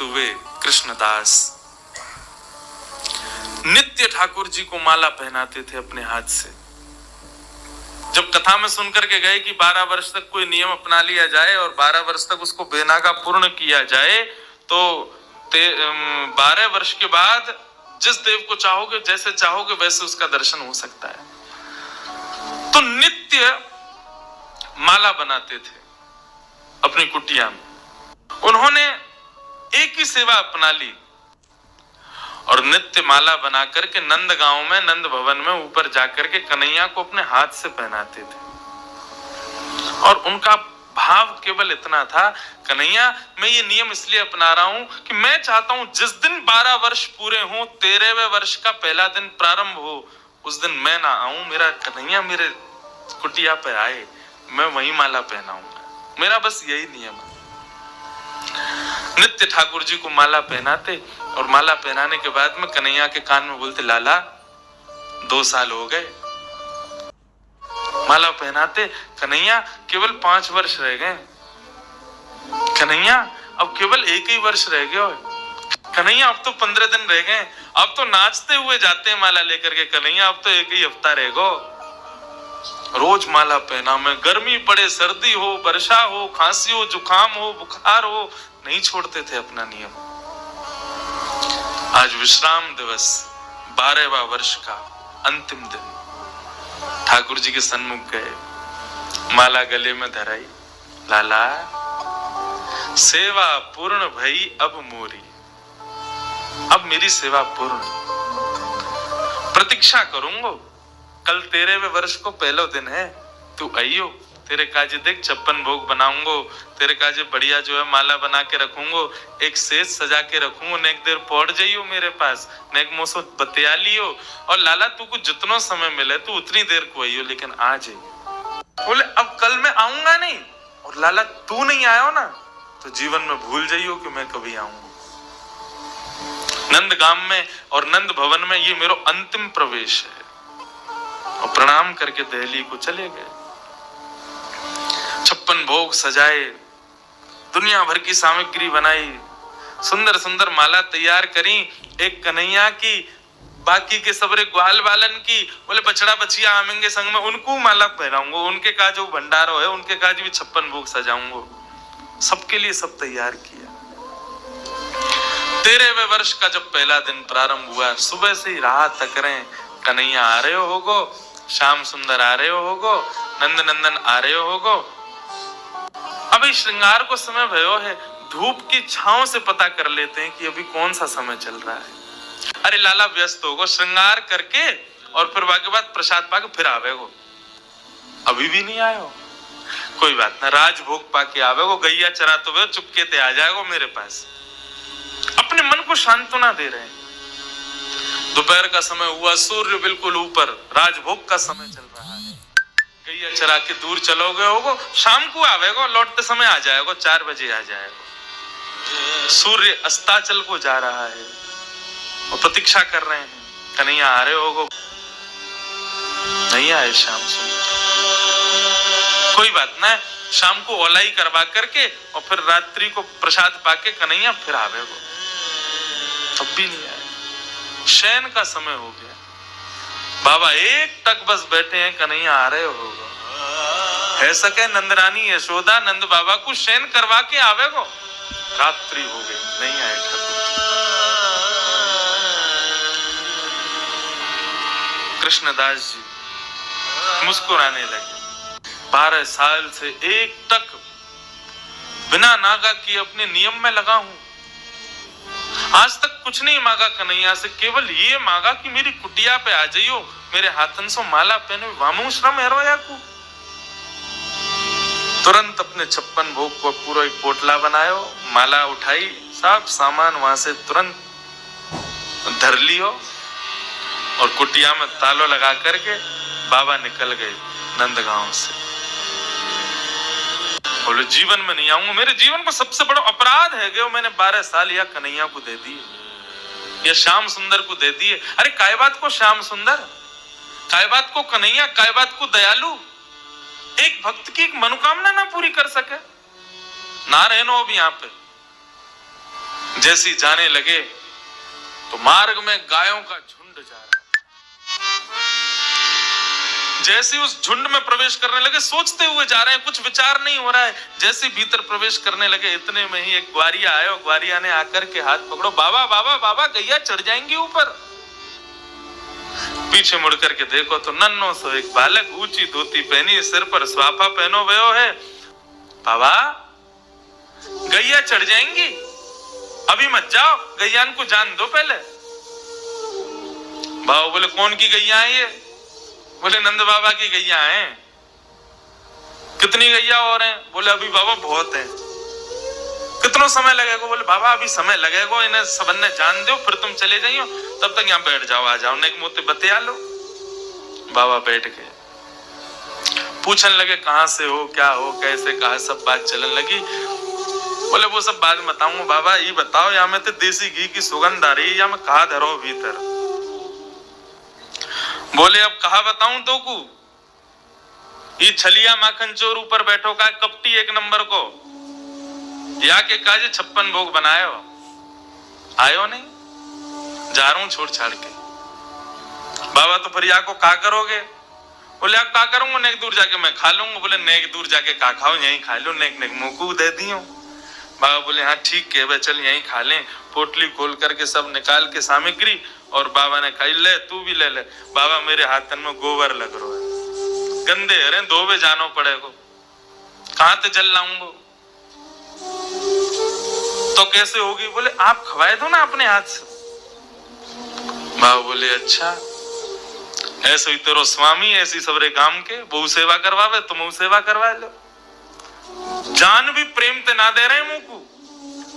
हुए कृष्णदास नित्य ठाकुर जी को माला पहनाते थे अपने हाथ से। जब कथा में सुनकर के गए कि 12 वर्ष तक कोई नियम अपना लिया जाए और 12 वर्ष तक उसको बेनागा पूर्ण किया जाए, तो 12 वर्ष के बाद जिस देव को चाहोगे, जैसे चाहोगे वैसे उसका दर्शन हो सकता है। तो नित्य माला बनाते थे अपनी कुटिया में। उन्होंने एक ही सेवा अपना ली और नित्य माला बना करके नंद गांव में, नंद भवन में ऊपर जाकर के कन्हैया को अपने हाथ से पहनाते थे। और उनका भाव केवल इतना था, कन्हैया मैं ये नियम इसलिए अपना रहा हूं कि मैं चाहता हूं जिस दिन 12 वर्ष पूरे हों, 13वें वर्ष का पहला दिन प्रारंभ हो, उस दिन मैं ना आऊं, मेरा कन्हैया मेरे कुटिया पे आए, मैं वही माला पहनाऊंगा। मेरा बस यही नियम है। नित्य ठाकुर जी को माला पहनाते और माला पहनाने के बाद में कन्हैया के कान में बोलते, लाला 2 साल हो गए। माला पहनाते, कन्हैया केवल 5 वर्ष रह गए। कन्हैया अब केवल 1 ही वर्ष रह गया। कन्हैया अब तो 15 दिन रह गए। अब तो नाचते हुए जाते हैं माला लेकर के। कन्हैया अब तो 1 ही हफ्ता रह गो। रोज माला पहना में, गर्मी पड़े, सर्दी हो, वर्षा हो, खांसी हो, जुकाम हो, बुखार हो, नहीं छोड़ते थे अपना नियम। आज विश्राम दिवस, 12वां वर्ष का अंतिम दिन, ठाकुर जी के सन्मुख गए, माला गले में धराई, लाला सेवा पूर्ण भई अब मोरी, अब मेरी सेवा पूर्ण, प्रतीक्षा करूंगा, कल 13वें वर्ष को पहला दिन है, तू आइयो, तेरे काजे देख 56 भोग बनाऊंगो, तेरे काजे बढ़िया जो है माला बना के रखूंगो, एक सेज सजा के रखूंगो, नेक देर पहुंच जाइयो मेरे पास, नेक मोसो बतिया लियो, और लाला तू को जितनो समय मिले तू उतनी देर को आइयो, लेकिन आ जाइयो। बोले अब कल मैं आऊंगा नहीं, और लाला तू नहीं आयो ना तो जीवन में भूल जाइयो कि मैं कभी आऊंगा। नंद गांव में और नंद भवन में ये मेरो अंतिम प्रवेश है। और प्रणाम करके दिल्ली को चले गए। 56 भोग सजाए, दुनिया भर की सामग्री बनाई, सुंदर सुंदर माला तैयार करी, एक कन्हैया की, बाकी के सबरे ग्वाल बालन की। बोले बछड़ा बछिया आमेंगे संग में, उनको माला पहनाऊंगा, उनके का जो भंडारो है उनके काज भी 56 भोग सजाऊंगा। सबके लिए सब तैयार किया। 13वें वर्ष का जब पहला दिन प्रारंभ हुआ, सुबह से ही राह तक रहे, कन्हैया आ रहे होगो, श्याम सुंदर आ रहे होगो, नंद नंदन आ रहे होगो। अभी श्रृंगार को समय भयो है, धूप की छांव से पता कर लेते हैं कि अभी कौन सा समय चल रहा है। अरे लाला व्यस्त होगो, श्रृंगार करके और फिर बाकी बाद प्रसाद पाके फिर आवेगो, अभी भी नहीं आयो, कोई बात ना, राजभोग पाके आवेगो, गैया चराते हुए चुपके ते आ जाएगो मेरे पास। अपने मन को सांत्वना दे रहे हैं। दोपहर का समय हुआ, सूर्य बिल्कुल ऊपर, राजभोग का समय चल रहा है। गैया चरा के दूर चलोगे होगो, शाम को आवेगो, लौटते समय आ जाएगो, 4 बजे आ जाएगो। सूर्य अस्ताचल को जा रहा है और प्रतीक्षा कर रहे हैं, कन्हैया आ रहे होगो, नहीं आए श्याम सुंदर। कोई बात ना, शाम को ओलाई करवा करके और फिर रात्रि को प्रसाद पाके कन्हैया फिर आवेगो, तब भी नहीं आए। शयन का समय हो गया, बाबा एक तक बस बैठे हैं, कन्हैया आ रहे होगा। है सके नंदरानी यशोदा नंद बाबा को शयन करवा के आवेगो, रात्रि हो गई, नहीं आए ठाकुर। कृष्णदास जी मुस्कुराने लगे। 12 साल से एक तक बिना नागा किए अपने नियम में लगा हूं, आज तक कुछ नहीं मांगा कन्हैया से, केवल ये मांगा कि मेरी कुटिया पे आ जाइयो, मेरे हाथन से माला पहने, वामू श्रम हेरोया को। तुरंत अपने 56 भोग को पूरा एक पोटला बनायो, माला उठाई, सब सामान वहां से तुरंत धर लियो और कुटिया में तालो लगा करके बाबा निकल गए नंदगांव से। बोले जीवन में नहीं आऊंगा, मेरे जीवन को सबसे बड़ा अपराध है कि मैंने 12 साल या कन्हैया को दे दिए या श्याम सुंदर को दे दिए। अरे काय बात को श्याम सुंदर, काय बात को कन्हैया, काय बात को दयालु, एक भक्त की एक मनोकामना ना पूरी कर सके, ना रहनो अब यहाँ पे। जैसी जाने लगे तो मार्ग में गायों का झुंड जा रहा। जैसे उस झुंड में प्रवेश करने लगे, सोचते हुए जा रहे हैं, कुछ विचार नहीं हो रहा है। जैसे भीतर प्रवेश करने लगे, इतने में ही एक ग्वारिया आया और ग्वारिया ने आकर के हाथ पकड़ो, बाबा बाबा बाबा गैया चढ़ जाएंगी ऊपर। पीछे मुड़ करके देखो तो नन्नो सो एक बालक, ऊंची धोती पहनी, सिर पर स्वाफा पहनो भयो है। बाबा गैया चढ़ जाएंगी, अभी मत जाओ, गैयान को जान दो पहले। बाबा बोले कौन की गैया है ये? बोले नंद बाबा की गैया हैं। कितनी गैया और हैं? बोले अभी बाबा बहुत हैं। कितना समय लगेगा? बोले बाबा अभी समय लगेगा, इन्हें सबने जान दो, फिर तुम चले जाइयो, तब तक यहाँ बैठ जाओ, आ जाओ, नेक मोते बतिया लो। बाबा बैठ गए, पूछने लगे कहाँ से हो, क्या हो, कैसे, कहा, सब बात चलने लगी। बोले वो सब बात बताऊंगा, बाबा ये बताओ यहाँ में तो देसी घी की सुगंध आ रही है, या मैं कहा धरो भीतर? बोले अब कहा बताऊं तो को, ये छलिया माखन चोर ऊपर बैठो का कपटी एक नंबर को, या के काजे 56 भोग बनायो, आयो नहीं, जा रहा हूं छोड़ छाड़ के। बाबा तो फिर या को का करोगे? बोले आप का करूंगा, नेक दूर जाके मैं खा लूंगा। बोले नेक दूर जाके का खाओ, यहीं खा लो, नेक नेक मुंह को दे दियो। बाबा बोले हाँ ठीक है, चल यहीं खा लें। पोटली खोल करके सब निकाल के सामग्री, और बाबा ने खाई, ले तू भी ले ले। बाबा मेरे हाथन में गोबर लग रहा है, गंदे अरे धोबे जानो पड़ेगा, कहां ते जल लाऊंगा? तो कैसे होगी? बोले आप खवाए दो ना अपने हाथ से। बाबा बोले अच्छा, ऐसे ही तेरो स्वामी ऐसी सबरे काम के बहु सेवा करवावे, तुम सेवा करवा लो। जान भी प्रेम ते ना दे रहे मुंह को,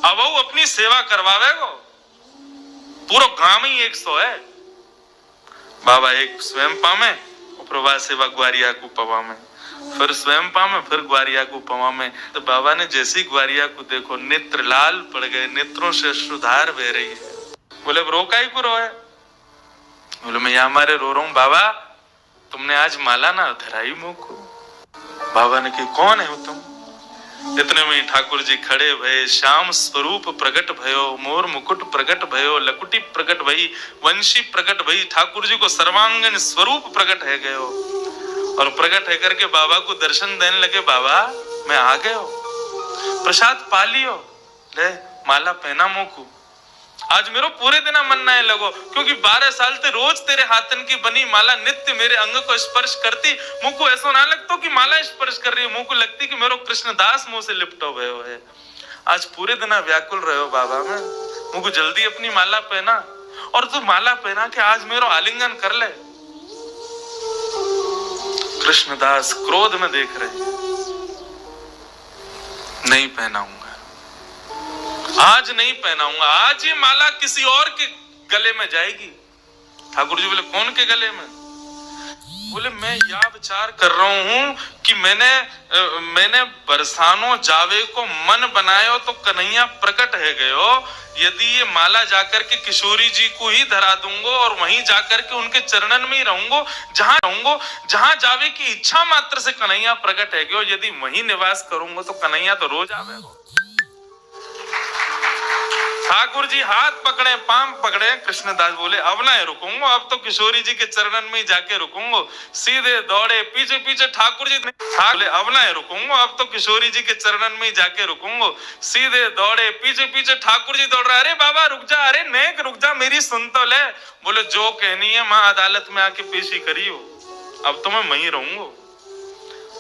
अब वो अपनी सेवा करवावे गो। पूरा गांव ही 100 है। बाबा एक स्वयं पामे, प्रभा सेवा ग्वारिया को पवा में, फिर स्वयं पामे, फिर ग्वारिया को पवा में। तो बाबा ने जैसी ग्वारिया को देखो, नेत्र लाल पड़ गए, नेत्रों से अश्रुधार बह रही है। बोले रो काई को रोए? बोले मैं यहाँ मारे रो रहा हूँ बाबा, तुमने आज माला ना धराई मुंह को। बाबा ने कहा कौन है तुम? इतने में ठाकुर जी खड़े भये, श्याम स्वरूप प्रकट भयो, मोर मुकुट प्रकट भयो, लकुटी प्रकट भई, वंशी प्रकट भई। ठाकुर जी को सर्वांगन स्वरूप प्रकट है गयो, और प्रकट है करके बाबा को दर्शन देने लगे। बाबा मैं आ गयो, प्रसाद पा लियो, ले माला पहना मुंह को। आज मेरो पूरे दिन मन ना लगो, क्योंकि 12 साल से रोज तेरे हाथन की बनी माला नित्य मेरे अंग को स्पर्श करती। मुंह को ऐसा ना लगता कि माला स्पर्श कर रही है, मुंह को लगती कि मेरो कृष्णदास मुंह से लिपटो भयो है। आज पूरे दिन व्याकुल रहे हो बाबा, मैं मुंह को जल्दी अपनी माला पहना, और तू माला पहना के आज मेरो आलिंगन कर ले। कृष्णदास क्रोध में देख रहे, नहीं पहनाऊंगा, आज नहीं पहनाऊंगा, आज ये माला किसी और के गले में जाएगी। ठाकुर जी बोले कौन के गले में? बोले मैं यह विचार कर रहा हूं कि मैंने बरसानो जावे को मन बनायो तो कन्हैया प्रकट है गयो। यदि ये माला जाकर के किशोरी जी को ही धरा दूंगा और वहीं जाकर के उनके चरणन में ही रहूंगा, जहां जावे की इच्छा मात्र से कन्हैया प्रकट है गयो। यदि वहीं निवास करूंगा तो कन्हैया तो रोज आवेगा। ठाकुर जी हाथ पकड़े, पांव पकड़े। कृष्णदास बोले अब ना रुकूंगा, अब तो किशोरी जी के चरणन में जाके रुकूंगा। सीधे दौड़े पीछे पीछे ठाकुर जी बोले अब ना रुकूंगा, अब तो किशोरी जी के चरणन में जाके रुकूंगा। सीधे दौड़े पीछे पीछे ठाकुर जी दौड़ रहे, अरे बाबा रुक जा, अरे नेक रुक जा, मेरी सुन तो ले। बोले जो कहनी है मां अदालत में आके पेशी करियो, अब तो मैं वहीं रहूंगा।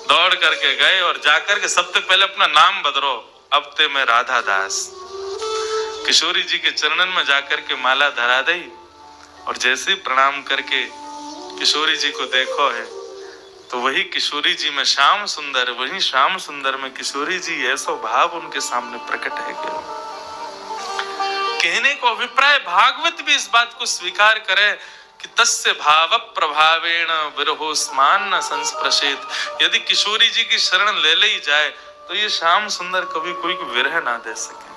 दौड़ करके गए और जाकर के सबसे पहले अपना नाम बदलो, अब ते मैं राधा दास। किशोरी जी के चरणन में जाकर के माला धरा दी, और जैसे प्रणाम करके किशोरी जी को देखो है तो वही किशोरी जी में श्याम सुंदर, वही श्याम सुंदर में किशोरी जी, ऐसा भाव उनके सामने प्रकट है गया। कहने को अभिप्राय भागवत भी इस बात को स्वीकार करे कि तस्य भाव प्रभावेण विरहोस्मान न संस्पृशेत। यदि किशोरी जी की शरण ले ली जाए तो ये श्याम सुंदर कभी कोई विरह ना दे सके।